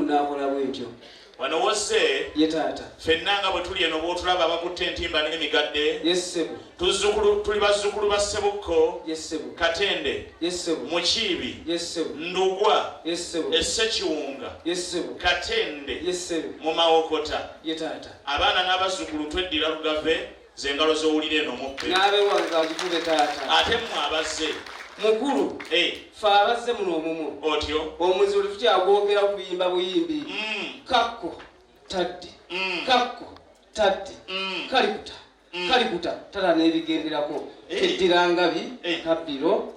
n'akola bwentyo. Wano wose Ye taata. Ffenna nga bwe tuli eno bw'otulaba abakutte entimba n'emigadde. Yes ssebo. Tuli bazzukulu ba Ssebukko. Yes ssebo. Katende. Yes ssebo. Mukiibi. Yes ssebo. Ndugwa. Yes ssebo. Essekiwunga. Yes ssebo. Katende. Yes ssebo. Mu Mawokota. Ye taata. Abaana n'abazzukulu tweddira Lugave z'engalo z'owulira eno muppe. N'abeewanga agikube taata. Ate mmwe abazze. Mukulu. Fe abazze muno omumwo. Otyo. Omuzibu tukyagwogera kuyimba buyimbi. Kakko tadde. Kakko tadde. Kalikuta. Kalikuta tala n'ebigenderako. Teddira ngabi. Kabbiro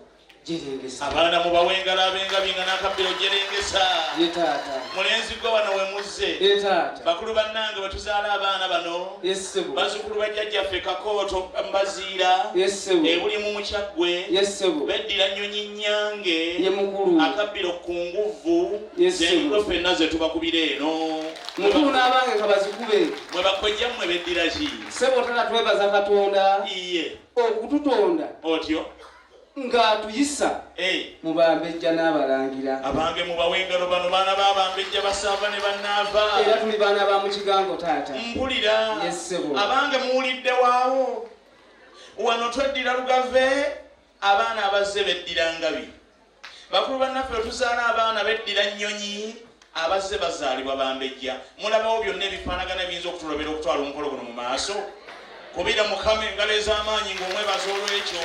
jerengesa. Abaana mubawenga abengabi nga n'akabbiro jerengesa. Ye taata. Mulenzi gwe wano we muzze. Ye taata. Bakulu bannange bwe tuzaala abaana bano. Yes ssebo. Bazzukulu bajjajjaffe Kakooto Mbaziira. Yes ssebo. Ebuli mu Mukyaggwe. Yes ssebo. Beddira Nnyonyi Nnyange. Ye mukulu. Akabbiro ku Nguvu. Yes ssebo. Z'engalo ffenna ze tubakubira eno. Mukulu n'abange kabazikube. Mwe bakojja mmwe beddira ki? Ssebo tala twebaza Katonda. Iye. Okututonda. Otyo. Ng'atuyisa. Mu Bambejja n'Abalangira. Abange mubawengalo bano baana b'Abambejja basaava ne bannaava. Era tuli baana ba mu kigango taata. Mpulira. Yes ssebo. Abange muwulidde waawo. Wano tweddira Lugave abaana abazze beddira Ngabi. Bakulu bannaffe bwe tuzaala abaana beddira Nnyonyi abazze bazaalibwa Bambejja. Mulabawo byonna ebifaanagana ebiyinza okutulobera okutwala omukolo guno mu maaso. Kubira Mukama engalo ez'amaanyi ng'omwebaza olw'ekyo.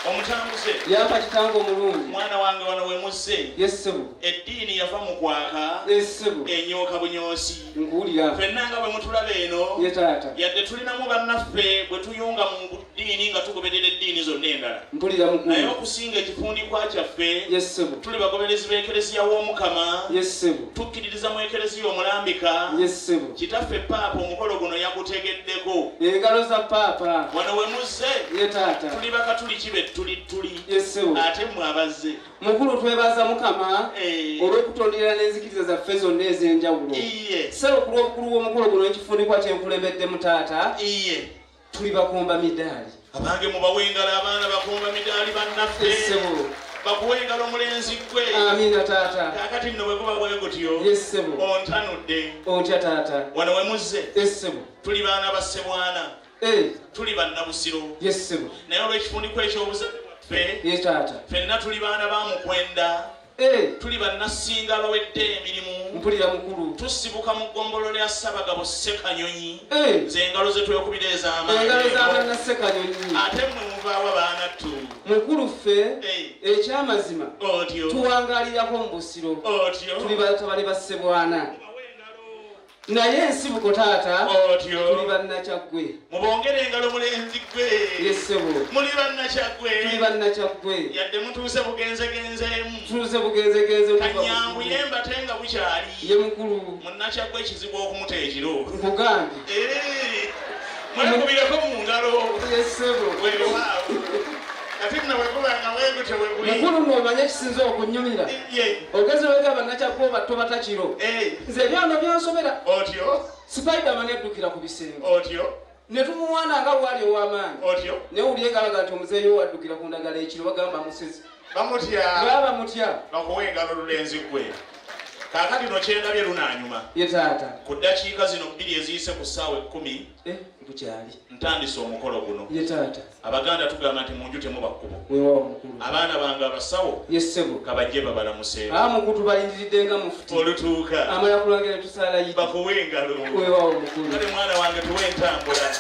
Omutambuze. Yampa kitango omulungi. Mwana wange wano we muzze. Yes ssebo. Eddiini yava mu kwaka. Yes ssebo. Enyooka bunyoosi. Nkuwulira. Ffenna nga bwe mutulaba eno. Ye taata. Yadde tulinamu bannaffe bwe tuyunga mu ddiini nga tugoberera eddiini zonna endala. Mpulira mukulu. Naye okusinga ekifundikwa kyaffe. Yes ssebo. Tuli bagoberezi b'Ekereziya w'Omukama. Yes ssebo. Tukkiririza mu Ekereziya omulambika. Yes ssebo. Kitaffe Paapa omukolo guno yagutegeddeko. Engalo za Paapa. Wano we muzze. Ye taata. Tuli bakatuli kibe tuli. Yes ssebo. Ate mmwe abazze. Mukulu twebaza Mukama olw'okutondera n'enzikiriza zaffe zonna ez'enjawulo. Iye. Ssebo ku lw'obukulu bw'omukolo guno ekifundikwa kyenkulembeddemu taata. Iye. Tuli bakomba midaali. Abange mubawengala abaana bakomba midaali bannaffe. Yes ssebo. Bakuwengala omulenzi gwe. Amina taata. Kaakati nno bwe kuba bwe gutyo. Yes ssebo. Ontanudde. Ontya taata. Wano we muzze. Yes ssebo. Tuli baana ba Ssebwana. Tuli bannabusiro. Yes ssebo. Naye olw'ekifundikwa eky'obuzadde bwaffe. Ye taata. Ffenna tuli baana ba Mukwenda. Tuli bannassinga abawedde emirimu. Mpulira mukulu. Tusibuka mu ggombolo lya Ssaabagabo Ssekanyonyi. Z'engalo ze twekubira ez'amaanyi. Engalo za bannassekanyonyi. Ate mmwe muvaawo baanattu. Mukulu ffe ekyamazima Otyo. tuwangaalirako mu busiro. Otyo. Tuli batabani ba Ssebwana. Naye ensibuko taata. Otyo. Tuli bannakyaggwe. Mubongere engalo mulenzi gwe. Yes ssebo. Muli bannakyaggwe. Tuli bannakyaggwe. Yadde mutuuse bugenzegenzeemu. Tutuuse bugenzegenze. Kanyambuye mbate nga bukyali. Ye mukulu. Munnakyaggwe ekizibu okumuta ekiro. Nkugambye. Mwekubireko mu ngalo. Yes ssebo. Weewaawo. Ate nno bwekubanga weegute weguli. Mukulu n'omanye ekisinza okunnyumira. Ogeze wega bannakyaggwe obatto batakiro. Nze ebyano byansobera. Otyo. Spiderman eddukira ku bisenge. Otyo. Ne tumuwaana nga bwali ow'amaanyi. Otyo. Ne wulye galaga nti omuzeeyo waddukira ku ndagala ekiro bagamba musezi. Bamutya. Baba mutya. Bakuwa engalo lulenzi gwe. Kaakati no kyendabye lunaanyuma. Ye taata. Ku ddakiika zino 2 eziyise ku ssaawa 10. Bukyali. Ntandise omukolo guno. Ye taata. Abaganda tugamba nti munju temuba kkubo. Weewaawo mukulu. Abaana bange abasawo. Ye ssebo. Kabajje babalamuseeko. Mukulu tubalindiridde nga mufuti. Olutuuka. Amala kulagira tusaala yidi. Bakuwe engalo. Weewaawo mukulu. Kale mwana wange tuwe entambula.